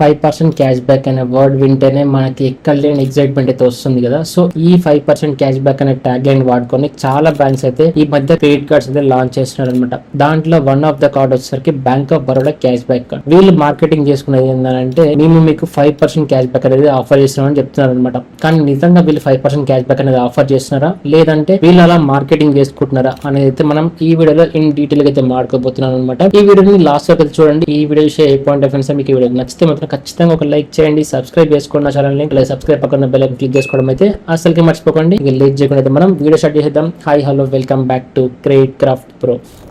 5% cash back అనే word వింటేనే మనకి ఎక్కడ లేని ఎక్సైట్మెంట్ అయితే వస్తుంది కదా. సో ఈ 5% క్యాష్ బ్యాక్ అనే ట్యాగ్ లైన్ వాడుకొని చాలా బ్యాంక్స్ అయితే ఈ మధ్య క్రెడిట్ కార్డ్స్ అయితే లాంచ్ చేస్తున్నారు అనమాట. దాంట్లో వన్ ఆఫ్ ద కార్డ్ వచ్చేసరికి bank of Baroda cash back card. వీళ్ళు మార్కెటింగ్ చేసుకునేది ఏంటంటే మేము మీకు 5% క్యాష్ బ్యాక్ అనేది ఆఫర్ చేస్తున్నామని చెప్తున్నారు అనమాట. కానీ నిజంగా వీళ్ళు 5% క్యాష్ బ్యాక్ అనేది ఆఫర్ చేస్తున్నారా లేదంటే వీళ్ళు అలా మార్కెటింగ్ చేసుకుంటున్నారా అనేది అయితే మనం ఈ వీడియోలో ఇన్ డీటెయిల్ గా అయితే మాట్లాడుకోబోతున్నాం అనమాట. ఈ వీడియోని లాస్ట్ వరకు అయితే చూడండి. ఈ వీడియో ఏ పాయింట్ ఆఫ్ మీకు ఈ వీడియో నచ్చితే మాత్రం ఖచ్చితంగా ఒక లైక్ చేయండి, సబ్స్క్రైబ్ చేసుకోండి నా ఛానల్ ని. అలాగే సబ్స్క్రైబ్ పక్కన బెల్ ఐకాన్ క్లిక్ చేసుకోవడం అయితే అసలుకి మర్చిపోకండి. ఇక లేట్ చేయకుండా మనం వీడియో స్టార్ట్ చేద్దాం. Hi hello welcome back to credit craft pro.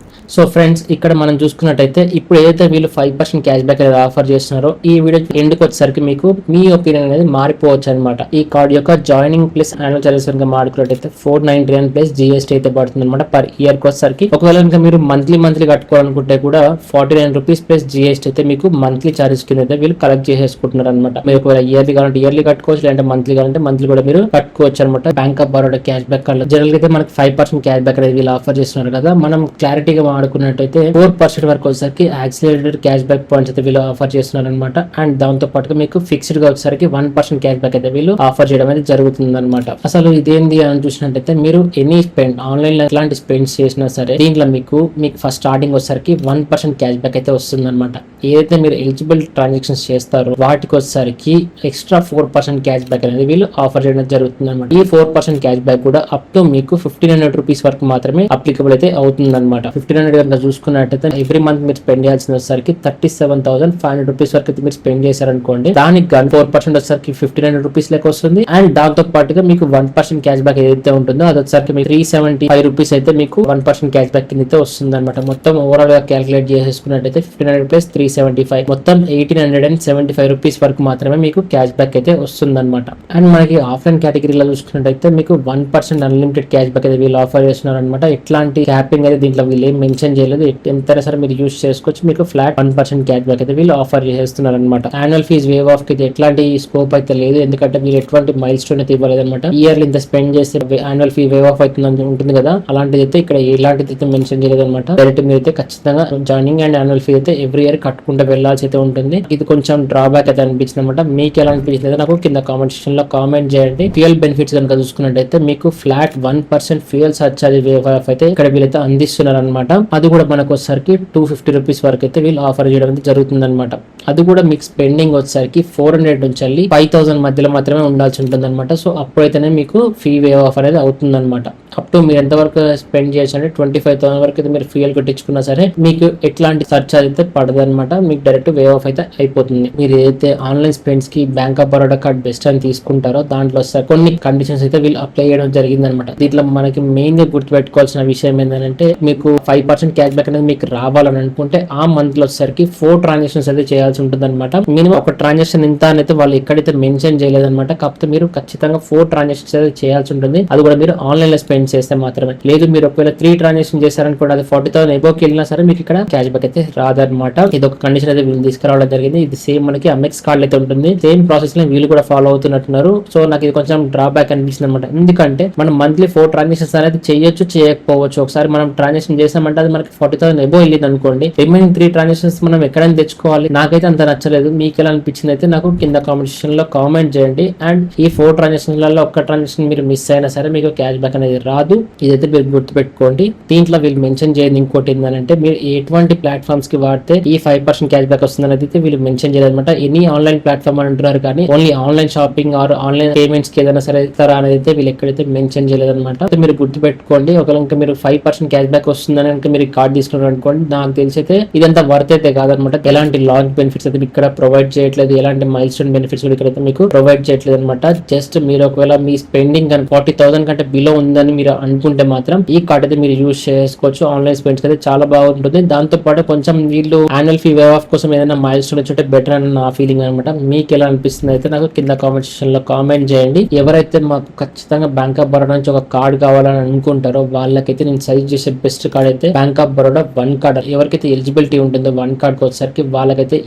So friends, ఇక్కడ మనం చూసుకున్నట్టయితే ఇప్పుడు ఏదైతే వీళ్ళు 5% క్యాష్ బ్యాక్ అనేది ఆఫర్ చేస్తున్నారో ఈ వీడియో ఎండ్కి వచ్చేసరికి మీకు మీ ఒపీనియన్ అనేది మారిపోవచ్చు అనమాట. ఈ కార్డ్ యొక్క జాయినింగ్ ప్లస్ యాన్యువల్ చార్జెస్ కనుక మాట్లాడుకున్నట్టయితే 499 ప్లస్ GST అయితే పడుతుంది అనమాట పర్ ఇయర్ కి వచ్చేసరికి. ఒకవేళ కనుక మీరు మంత్లీ కట్టుకోవాలనుకుంటే కూడా 49 రూపీస్ ప్లస్ GST అయితే మీకు మంత్లీ చార్జెస్ కింద అయితే వీళ్ళు కలెక్ట్ చేసేసుకుంటున్నారు అనమాట. మీరు ఒకవేళ ఇయర్లీ కావాలంటే ఇయర్లీ కట్టుకోవచ్చు, లేదంటే మంత్లీ కావాలంటే మంత్లీ కూడా మీరు కట్టుకోవచ్చు అనమాట. Bank of Baroda cash back card general అయితే మనకి 5% క్యాష్ బ్యాక్ అనేది వీళ్ళు ఆఫర్ చేస్తున్నారు కదా. మనం క్లారిటీగా ఆడుకున్నట్టయితే 4% వరకు వచ్చేసరికి యాక్సిలరేటెడ్ క్యాష్ బ్యాక్ పాయింట్స్ అయితే వీళ్ళు ఆఫర్ చేస్తున్నారు అనమాట. అండ్ దాంతో పాటుగా మీకు ఫిక్స్డ్ గా వచ్చేసరికి 1% క్యాష్ బ్యాక్ అయితే వీళ్ళు ఆఫర్ చేయడం అనేది జరుగుతుంది అనమాట. అసలు ఇదేంది అని చూసినట్టయితే మీరు ఎనీ స్పెండ్ ఆన్లైన్ లో ఎలాంటి స్పెండ్స్ చేసినా సరే దీంట్లో మీకు ఫస్ట్ స్టార్టింగ్ వచ్చేసరికి 1% క్యాష్ బ్యాక్ అయితే వస్తుంది అనమాట. ఏదైతే మీరు ఎలిజిబుల్ ట్రాన్సాక్షన్స్ చేస్తారో వాటికి వచ్చేసరికి ఎక్స్ట్రా 4% క్యాష్ బ్యాక్ అనేది వీళ్ళు ఆఫర్ చేయడం జరుగుతుంది అనమాట. ఈ 4% క్యాష్ బ్యాక్ కూడా అప్ టు మీకు 1500 రూపీస్ వరకు మాత్రమే అప్లికబుల్ అయితే అవుతుంది అనమాట. 1500 కనుక చూసుకున్నట్టయితే ఎవ్రీ మంత్ మీరు స్పెండ్ చేయాల్సిన వచ్చేసరికి 37,500 రూపీస్ వరకు అయితే మీరు స్పెండ్ చేశారనుకోండి, దానికి 4% వచ్చేసరికి 1500 రూపీస్ లెక్క వస్తుంది. అండ్ దాంతో పాటుగా మీకు 1% క్యాష్ బ్యాక్ ఏదైతే ఉంటుందో అది వచ్చేసరికి మీకు 375 రూపీస్ అయితే మీకు 1% క్యాష్ బ్యాక్ కింద అయితే వస్తుంది అనమాట. మొత్తం ఓవరాల్ గా క్యాలిక్యులేట్ చేసేసుకున్నట్టయితే 1500 ప్లస్ 375 మొత్తం 1875 రూపీస్ వరకు మాత్రమే మీకు క్యాష్ బ్యాక్ అయితే వస్తుంది అనమాట. అండ్ మనకి ఆఫ్లైన్ కేటగిరీలో చూసుకున్నట్టయితే మీకు 1% అన్లిమిటెడ్ క్యాష్ బ్యాక్ అయితే వీళ్ళు ఆఫర్ చేస్తున్నారు అనమాట. ఎట్లాంటి క్యాపింగ్ అయితే దీంట్లో వీళ్ళు ఏం మెన్షన్ చేయలేదు, ఎంతైనా సరే మీరు యూజ్ చేసుకోవచ్చు. మీకు ఫ్లాట్ 1% క్యాష్ బ్యాక్ అయితే వీళ్ళు ఆఫర్ చేస్తున్నారు అనమాట. యాన్యువల్ ఫీజ్ వేవ్ ఆఫ్ కి ఎట్లాంటి స్కోప్ అయితే లేదు, ఎందుకంటే మీరు ఎటువంటి మైల్ స్టోన్ అయితే ఇవ్వలేదు అనమాట. ఇయర్లీ ఇంత స్పెండ్ చేస్తే యాన్యువల్ ఫీ వేవ్ ఆఫ్ అవుతుంది ఉంటుంది కదా, అలాంటిది అయితే ఇక్కడ ఎలాంటిది అయితే మెన్షన్ చేయలేదు అనమాట. డైరెక్ట్ మీరు అయితే ఖచ్చితంగా జాయినింగ్ అండ్ యాన్యువల్ ఫీ అయితే ఎవ్రీ ఇయర్ కట్టుకుంటూ వెళ్లాల్సి అయితే ఉంటుంది. ఇది కొంచెం డ్రాబ్యాక్ అయితే అనిపించింది అనమాట. మీకు ఎలా అనిపించింది నాకు కింద కామెంట్ సెక్షన్ లో కామెంట్ చేయండి. ఫ్యూయల్ బెనిఫిట్స్ కనుక చూసుకున్నట్టయితే మీకు flat 1% fuel surcharge wave of అయితే ఇక్కడ వీళ్ళైతే అందిస్తున్నారు అనమాట. అది కూడా మనకు వచ్చేసరికి 250 రూపీస్ వరకు అయితే వీళ్ళు ఆఫర్ చేయడం అయితే జరుగుతుంది అనమాట. అది కూడా మీకు స్పెండింగ్ వచ్చేసరికి 400 నుంచి వెళ్ళి 5000 మధ్యలో మాత్రమే ఉండాల్సి ఉంటుంది అనమాట. సో అప్పుడైతేనే మీకు ఫీ వేవ్ ఆఫ్ అనేది అవుతుంది అనమాట. అప్ టు మీరు ఎంతవరకు స్పెండ్ చేయొచ్చు అంటే 25,000 వరకు అయితే మీరు ఫ్యూయల్ కొట్టించుకున్నా సరే మీకు ఎట్లాంటి సర్చార్జ్ అయితే పడదు అనమాట. మీకు డైరెక్ట్ వేవ్ ఆఫ్ అయితే అయిపోతుంది. మీరు ఏదైతే ఆన్లైన్ స్పెండ్స్ కి bank of Baroda card best అని తీసుకుంటారో దాంట్లో కొన్ని కండిషన్స్ అయితే వీళ్ళు అప్లై చేయడం జరిగింది అనమాట. దీంట్లో మనకి మెయిన్ గా గుర్తుపెట్టుకోవాల్సిన విషయం ఏంటంటే మీకు 5% క్యాష్ బ్యాక్ అనేది మీకు రావాలని అనుకుంటే ఆ మంత్ లో వచ్చేసరికి 4 ట్రాన్సాక్షన్స్ అయితే చేయాల్సి ఉంటుంది అనమాట. మినిమం ఒక ట్రాన్సాక్షన్ ఇంత అయితే వాళ్ళు ఎక్కడైతే మెన్షన్ చేయలేదు అనమాట. కాకపోతే మీరు ఖచ్చితంగా 4 ట్రాన్సాక్షన్స్ అయితే చేయాల్సి ఉంటుంది. అది కూడా మీరు ఆన్లైన్ లో స్పెండ్ చేస్తే మాత్రమే. లేదు మీరు ఒకవేళ 3 ట్రాన్సాక్షన్ చేశారనుకోండి, అది 40,000 ఎబోకి వెళ్ళినా సరే మీకు ఇక్కడ క్యాష్ బ్యాక్ అయితే రాదనమాట. ఇది ఒక కండిషన్ అయితే వీళ్ళు తీసుకురావడం జరిగింది. ఇది సేమ్ మనకి అమెక్స్ కార్డ్ అయితే ఉంటుంది. సేమ్ ప్రాసెస్ లో వీళ్ళు కూడా ఫాలో అవుతున్నట్టున్నారు. సో నాకు ఇది కొంచెం డ్రాబ్యాక్ అనిపిస్తుంది అనమాట. ఎందుకంటే మనం మంత్లీ 4 ట్రాన్సాక్షన్స్ అనేది చేయొచ్చు చేయకపోవచ్చు. ఒకసారి మనం ట్రాన్సాక్షన్ చేసామంటే అది మనకి 40,000 ఎబో వెళ్ళింది అనుకోండి, రిమైనింగ్ 3 ట్రాన్సాక్షన్స్ మనం ఎక్కడైనా తెచ్చుకోవాలి. నాకైతే అంత నచ్చలేదు. మీకు ఎలా అనిపించింది అయితే నాకు కింద కామెంట్ సెక్షన్ లో కామెంట్ చేయండి. అండ్ ఈ 4 ట్రాన్సాక్షన్స్ లలో ఒక్క ట్రాన్సాక్షన్ మీరు మిస్ అయినా సరే మీకు క్యాష్ బ్యాక్ అనేది రాదు. ఇదైతే మీరు గుర్తుపెట్టుకోండి. దీంట్లో వీళ్ళు మెన్షన్ చేయండి. ఇంకోటి ఏంటంటే మీరు ఎటువంటి ప్లాట్ఫామ్స్ కి వాడితే ఈ 5% క్యాష్ బ్యాక్ వస్తుంది అనేది అయితే వీళ్ళు మెన్షన్ చేయలేదు అనమాట. ఎనీ ఆన్లైన్ ప్లాట్ఫామ్ అని అంటున్నారు కానీ only online shopping or online payments కి ఏదైనా సరే ఇస్తారా అనేది అయితే వీళ్ళు ఎక్కడైతే మెన్షన్ చేయలేదు అనమాట. మీరు గుర్తుపెట్టుకోండి. ఒకవేళ మీరు 5% క్యాష్ బ్యాక్ వస్తుందని కనుక మీరు కార్డ్ తీసుకున్నారు అనుకోండి, నాకు తెలిసి అయితే ఇదంతా వర్త్ అయితే కాదనమాట. ఎలాంటి లాంచ్ బెనిఫిట్స్ అయితే ఇక్కడ ప్రొవైడ్ చేయట్లేదు, ఎలాంటి మైల్ స్టోన్ బెనిఫిట్స్ కూడా ఇక్కడైతే మీకు ప్రొవైడ్ చేయట్లేదు అనమాట. జస్ట్ మీరు ఒకవేళ మీ స్పెండింగ్ 40,000 కంటే బిలో ఉందని మీరు అనుకుంటే మాత్రం ఈ కార్డ్ అయితే మీరు యూజ్ చేసుకోవచ్చు. ఆన్లైన్ స్పెండ్స్ అయితే చాలా బాగుంటుంది. దాంతో పాటు కొంచెం వీళ్ళు యాన్యువల్ ఫీ వేవ్ ఆఫ్ కోసం ఏదైనా మైల్ స్టోన్ వచ్చి బెటర్ అని నా ఫీలింగ్ అనమాట. మీకు ఎలా అనిపిస్తుంది అయితే నాకు కింద కామెంట్ సెక్షన్ లో కామెంట్ చేయండి. ఎవరైతే మాకు ఖచ్చితంగా బ్యాంక్ ఆఫ్ బరోడా నుంచి ఒక కార్డ్ కావాలని అనుకుంటారో వాళ్ళకైతే నేను సజెస్ట్ చేసే బెస్ట్ కార్డ్ అయితే bank of Baroda one card ఎవరికైతే ఎలిజిబిలిటీ ఉంటుందో వన్ కార్డ్ వచ్చేసరికి వాళ్ళకైతే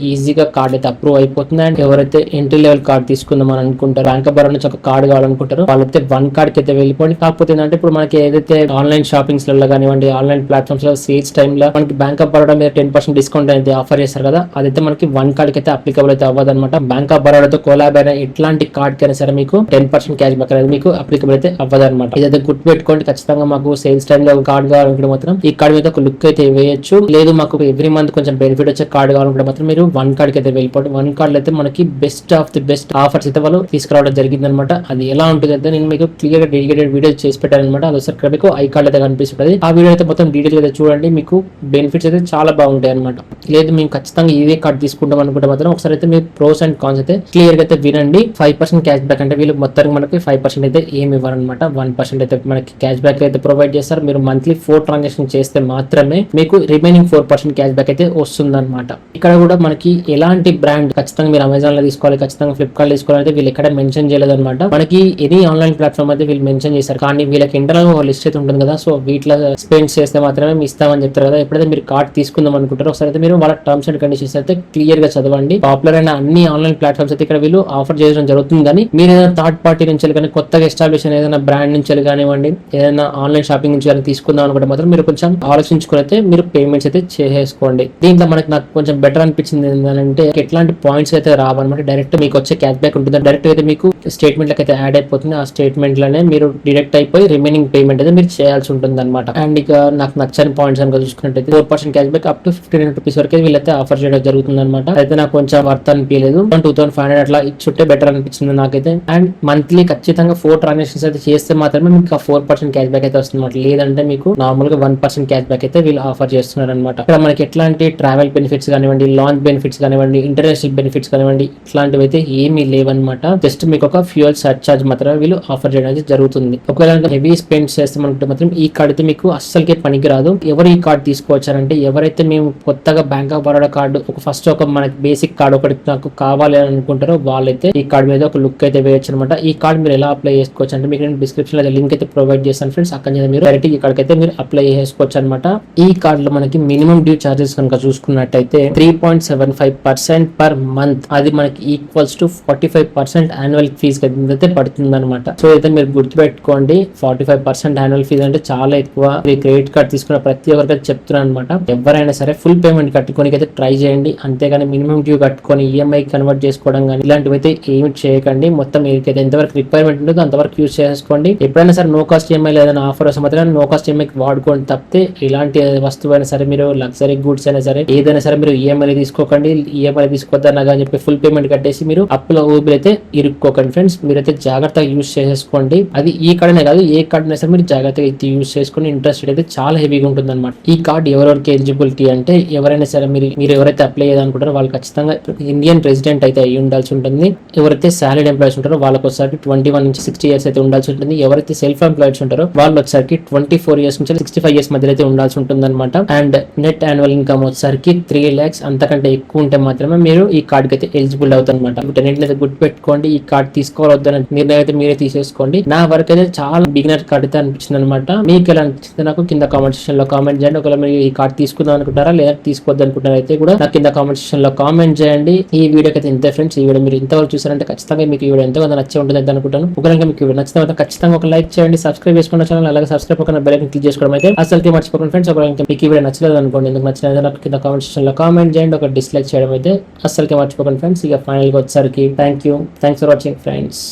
ఈజీగా కార్డ్ అయితే అప్రూవ్ అయిపోతుంది. అండ్ ఎవరైతే ఎంట్రీ లెవెల్ కార్డ్ తీసుకుందాం అని అనుకుంటారు, బ్యాంక్ ఆఫ్ బరోడా నుంచి ఒక కార్డ్ కావాలనుకుంటారు, వాళ్ళైతే వన్ కార్డ్ కి అయితే వెళ్ళిపోండి. కాకపోతే ఏంటంటే ఇప్పుడు మనకి ఏదైతే ఆన్లైన్ షాపింగ్స్ లలో కానివ్వండి, ఆన్లైన్ ప్లాట్ఫామ్స్ లో సేల్స్ టైమ్ లో మనకి బ్యాంక్ ఆఫ్ బరోడా మీద 10% డిస్కౌంట్ అయితే ఆఫర్ చేస్తారు కదా, అదైతే మనకి వన్ కార్డ్ కి అయితే అప్లికబుల్ అయితే అవ్వదు అనమాట. బ్యాంక్ ఆఫ్ బరోడాతో కొలాబ్ అయిన ఎట్లాంటి కార్డ్ కైనా సరే మీకు 10% క్యాష్ బ్యాక్ అనేది మీకు అప్లికబుల్ అయితే అవ్వదు అనమాట. ఇదైతే గుర్తు పెట్టుకోండి. ఖచ్చితంగా మాకు సేల్స్ టైమ్ లో కార్డ్ కావాలనుకుంటే మాత్రం ఈ కార్డ్ మీద ఒక లుక్ అయితే వేయచ్చు. లేదు మాకు ఎవ్రీ మంత్ కొంచెం బెనిఫిట్ వచ్చే కార్డ్ కావాలనుకుంటే మాత్రం మీరు వన్ కార్డ్ కి అయితే వెళ్ళిపోండి. వన్ కార్డ్ అయితే మనకి best of the best offers అయితే వాళ్ళు తీసుకురావడం జరిగింది అనమాట. అది ఎలా ఉంటుంది అయితే నేను మీకు క్లియర్ గా డెడికేటెడ్ వీడియో చేసి పెట్టాను అనమాట. అది ఒకసారి మీకు ఐ కార్డ్ అయితే కనిపిస్తుంది. ఆ వీడియో అయితే మొత్తం డీటెయిల్ అయితే చూడండి, మీకు బెనిఫిట్స్ అయితే చాలా బాగుంటాయి అనమాట. లేదు మేము ఖచ్చితంగా ఇదే కార్డ్ తీసుకుంటాం అనుకుంటే మాత్రం ఒకసారి అయితే మీరు ప్రోస్ అండ్ కాన్స్ అయితే క్లియర్ గా అయితే వినండి. 5% క్యాష్ బ్యాక్ అంటే వీళ్ళు మొత్తానికి మనకి 5% అయితే ఏమి ఇవ్వరనమాట. 1% అయితే మనకి క్యాష్ బ్యాక్ అయితే ప్రొవైడ్ చేస్తారు. మీరు మంత్లీ 4 ట్రాన్సాక్షన్ చేస్తే మాత్రమే మీకు రిమైనింగ్ 4% క్యాష్ బ్యాక్ అయితే వస్తుంది అనమాట. ఇక్కడ కూడా మనకి ఎలాంటి బ్రాండ్ ఖచ్చితంగా మీరు అమెజాన్ లో తీసుకోవాలి, ఖచ్చితంగా ఫ్లిప్కార్ట్ తీసుకోవాలి అయితే వీళ్ళు ఎక్కడ మెన్షన్ చేయలేదు అనమాట. మనకి ఎనీ ఆన్లైన్ ప్లాట్ఫామ్ అయితే వీళ్ళు మెన్షన్ చేశారు, కానీ వీళ్ళకి ఇంటర్నల్ లిస్ట్ అయితే ఉంటుంది కదా, సో వీటిలో స్పెండ్ చేస్తే మాత్రమే మీ ఇస్తామని చెప్తారు కదా. ఎప్పుడైతే మీరు కార్డ్ తీసుకుందాం అనుకుంటారో ఒకసారి అయితే మీరు వాళ్ళ టర్మ్స్ అండ్ కండిషన్స్ అయితే క్లియర్ గా చదవండి. పాపులర్ అయిన అన్ని ఆన్లైన్ ప్లాట్ఫామ్స్ అయితే ఇక్కడ వీళ్ళు ఆఫర్ చేయడం జరుగుతుంది. కానీ మీరు ఏదైనా థర్డ్ పార్టీ నుంచి కానీ కొత్తగా ఎస్టాబ్లిష్ ఏదైనా బ్రాండ్ నుంచి కానివ్వండి, ఏదైనా ఆన్లైన్ షాపింగ్ నుంచి కానీ తీసుకుందాం అనుకుంటే మాత్రం మీరు కొంచెం ఆలోచించుకుని అయితే మీరు పేమెంట్స్ అయితే చేసుకోండి. దీంట్లో నాకు కొంచెం బెటర్ అనిపించింది ఏంటంటే ఎట్లాంటి పాయింట్స్ అయితే రావన్నమాట. డైరెక్ట్ మీకు వచ్చే క్యాష్ బ్యాక్ ఉంటుంది, డైరెక్ట్ అయితే మీకు స్టేట్మెంట్ అయితే యాడ్ అయిపోతుంది. ఆ స్టేట్మెంట్ లోనే మీరు డిడక్ట్ అయిపోయి రిమైనింగ్ పేమెంట్ అయితే మీరు చేయాల్సి ఉంటుంది అనమాట. అండ్ ఇక నాకు నచ్చని పాయింట్స్ కనుక చూసుకున్నట్టయితే 4% cash back up to 1500 rupees వరకు వీళ్ళైతే ఆఫర్ చేయడం జరుగుతుంది అనమాట. అయితే నాకు కొంచెం వర్త్ అనిపించలేదు. 2500 అట్లా ఇచ్చుంటే బెటర్ అనిపించింది నాకైతే. అండ్ మంత్లీ ఖచ్చితంగా 4 ట్రాన్సాక్షన్స్ అయితే చేస్తే మాత్రమే మీకు ఆ 4% క్యాష్ బ్యాక్ అయితే వస్తుంది అనమాట. లేదంటే మీకు నార్మల్ గా 1% క్యాష్ బ్యాక్ అయితే వీళ్ళు ఆఫర్ చేస్తున్నారు అనమాట. ఇక్కడ మనకి ఎట్లాంటి ట్రావెల్ బెనిఫిట్స్ కానివ్వండి, లాంచ్ బెనిఫిట్స్ కానివ్వండి, ఇంటర్నేషనల్ బెనిఫిట్స్ కానివ్వండి, ఇట్లాంటివి అయితే ఏమీ లేవన్నమాట. జస్ట్ మీకు ఒక ఫ్యూయల్ సర్చార్జ్ మాత్రమే వీళ్ళు ఆఫర్ చేయడం జరుగుతుంది. ఒకవేళ హెవీ స్పెండ్ చేస్తామంటే మాత్రం ఈ కార్డ్ అయితే మీకు అస్సలకే పనికిరాదు. ఎవరు ఈ కార్డ్ తీసుకోవచ్చారంటే ఎవరైతే మేము కొత్తగా bank of Baroda card first ఒక మనకి బేసిక్ కార్డ్ ఒకటి నాకు కావాలి అని అనుకుంటారో వాళ్ళైతే ఈ కార్డ్ మీద ఒక లుక్ అయితే వేయచ్చు అనమాట. ఈ కార్డ్ మీరు ఎలా అప్లై చేసుకోవచ్చు అంటే మీకు నేను డిస్క్రిప్షన్ లో లింక్ అయితే ప్రొవైడ్ చేస్తాను ఫ్రెండ్స్. అక్కడ మీరు డైరెక్ట్ ఈ కార్డ్ అయితే మీరు అప్లై చేసుకోవచ్చు అనమాట. ఈ కార్డ్ లో మనకి మినిమం డ్యూ చార్జెస్ కనుక చూసుకున్నట్టయితే 3.75% పర్ మంత్, అది మనకి ఈక్వల్స్ టు 45% యాన్యువల్ ఫీజ్ అయితే పడుతుంది అనమాట. సో అయితే మీరు గుర్తుపెట్టుకోండి, 45% యాన్యువల్ ఫీజ్ అంటే చాలా ఎక్కువ. ఈ క్రెడిట్ కార్డ్ తీసుకున్న ప్రతి ఒక్కరికి చెప్తున్నాను అనమాట. ఎవరైనా సరే ఫుల్ పేమెంట్ కట్టుకోనికి అయితే ట్రై చేయండి, అంతేగాని మినిమం డ్యూ కట్టుకొని ఈఎంఐ కన్వర్ట్ చేసుకోవడం కానీ ఇలాంటివి అయితే ఏమి చేయకండి. మొత్తం మీకైతే ఎంతవరకు రిక్వైర్మెంట్ ఉంటుందో అంతవరకు యూజ్ చేసుకోండి. ఎప్పుడైనా సరే నో కాస్ట్ ఈఎంఐ ఏదైనా ఆఫర్ వస్తే మాత్రం నో కాస్ట్ ఈఎంఐ వాడుకోండి తప్పితే ఇలాంటి వస్తువు అయినా సరే మీరు లగ్జరీ గుడ్స్ అయినా సరే ఏదైనా సరే మీరు ఈఎంఐ తీసుకోకండి. ఈఎంఐ తీసుకోవద్దన్నా అని చెప్పి ఫుల్ పేమెంట్ కట్టేసి మీరు అప్పుల ఊబిలు అయితే ఇరుక్కోకండి ఫ్రెండ్స్. మీరైతే జాగ్రత్తగా యూజ్ చేసేసుకోండి. అది ఈ కార్డ్ కాదు, ఏ కార్డ్ అయినా సరే మీరు జాగ్రత్తగా అయితే యూజ్ చేసుకుని ఇంట్రెస్ట్ అయితే చాలా హెవీగా ఉంటుంది అనమాట. ఈ కార్డ్ ఎవరెవరికి ఎలిజిబిలిటీ అంటే ఎవరైనా సరే మీరు ఎవరైతే అప్లై చేయాలనుకుంటారో వాళ్ళు ఖచ్చితంగా ఇండియన్ రెసిడెంట్ అయితే అయ్యి ఉండాల్సి ఉంటుంది. ఎవరైతే సాలరీ ఎంప్లాయీస్ ఉంటారో వాళ్ళకి వచ్చేసరికి 21 నుంచి 60 ఇయర్స్ అయితే ఉండాల్సి ఉంటుంది. ఎవరైతే సెల్ఫ్ ఎంప్లాయిడ్స్ ఉంటారో వాళ్ళు వచ్చేసరికి 24 ఇయర్స్ నుంచి 65 ఇయర్స్ మధ్యలో అయితే ఉండాల్సి ఉంటుంది అనమాట. అండ్ నెట్ యాన్యువల్ ఇన్కమ్ వచ్చేసరికి 3 lakhs అంతకంటే ఎక్కువ ఉంటే మాత్రమే మీరు ఈ కార్డ్ అయితే ఎలిజిబుల్ అవుతుంది అనమాట. వీటన్నిటిని గుర్తు పెట్టుకోండి. ఈ కార్డ్ తీసుకోవద్దని నిర్ణయం అయితే మీరే తీసేసుకోండి. నా వరకు అయితే చాలా బిగినర్ కార్డ్ అయితే అనిపించింది అనమాట. మీకు ఎలా అనిపించింది నాకు కింద కామెంట్ సెక్షన్ లో కామెంట్ చేయండి. ఒకవేళ మీరు ఈ కార్డ్ తీసుకుందాం అనుకుంటారా లేదా తీసుకోవద్దు అనుకుంటారా అయితే కూడా నాకు కింద కామెంట్ సెక్షన్ లో కామెంట్ చేయండి. ఈ వీడియోకి అయితే ఇంతే ఫ్రెండ్స్. ఈ వీడియో మీరు ఇంతవరకు చూసారంటే ఖచ్చితంగా మీకు ఈ వీడియో ఎంతో నచ్చే ఉంటుంది అయితే అనుకుంటాను. ఒకవేళ మీకు వీడియో నచ్చితే ఖచ్చితంగా ఒక లైక్ చేయండి, సబ్స్క్రైబ్ చేసుకున్న ఛానల్ అలాగే సబ్స్క్రైబ్ ఒక బెల్ ఐకాన్ క్లిక్ చేసుకోవడం అయితే అసలుకి మర్చిపోకండి ఫ్రెండ్స్. ఒకవేళ మీకు ఈ వీడియో నచ్చలేదు అనుకోండి, ఎందుకు నచ్చలేదు నాకు కింద కామెంట్ సెక్షన్ లో కామెంట్ చేయండి. ఒక డిస్లైక్ చేయడం అయితే అసలుకి మర్చిపోకండి ఫ్రెండ్స్. ఇక ఫైనల్ గా వచ్చేసరికి థ్యాంక్స్ ఫర్ వాచింగ్ ఫ్రెండ్స్.